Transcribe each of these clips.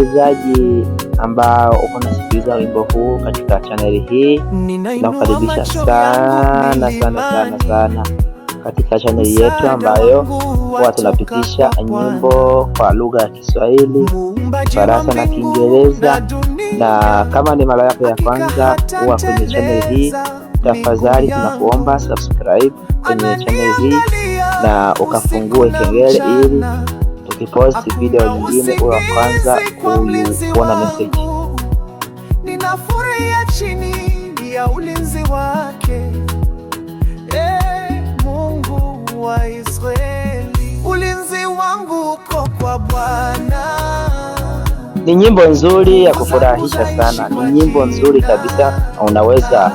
msikilizaji ambao uko nasikiliza wimbo huu katika chaneli hii, nakukaribisha sana katika chaneli yetu ambayo huwa tunapitisha nyimbo kwa lugha ya Kiswahili, Kifaransa na Kiingereza. Na kama ni mara yako ya kwanza huwa kwenye chaneli hii, tafadhali tunakuomba subscribe kwenye chaneli hii na ukafungue kengele ili tukiposti video nyingine uwe wa kwanza kuona message. Ninafurahia chini ya ulinzi wake, Mungu wa Israeli, ulinzi wangu uko kwa Bwana. Ni nyimbo nzuri ya kufurahisha sana, ni nyimbo nzuri kabisa. Unaweza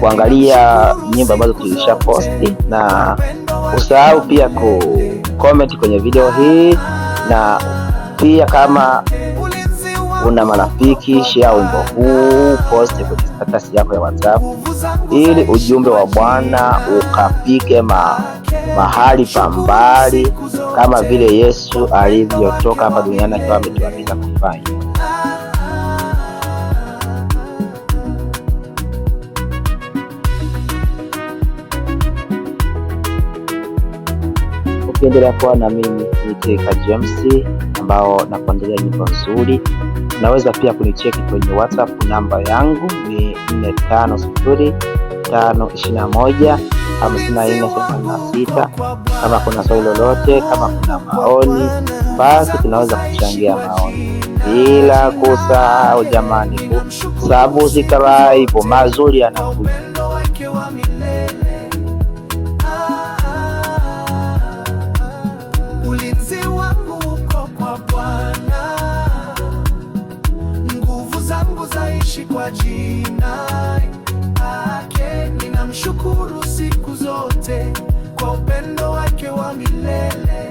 kuangalia nyimbo ambazo tulisha posti, na usahau pia comment kwenye video hii, na pia kama una marafiki, share wimbo huu, post kwenye status yako ya WhatsApp ili ujumbe wa Bwana ukafike mahali pa mbali kama vile Yesu alivyotoka hapa duniani akiwa ametuagiza kufanya. Ukiendelea kuwa na mimi nikiweka James ambao nakuandalia nyimbo nzuri. Unaweza pia kunicheki kwenye WhatsApp, namba yangu ni 4505215436. Kama kuna swali lolote, kama kuna maoni, basi tunaweza kuchangia maoni, bila kusahau jamani, subscribe, mazuri yanakuja. Ulinzi wangu uko kwa Bwana, nguvu zangu zaishi kwa jina lake. Ninamshukuru siku zote kwa upendo wake wa milele.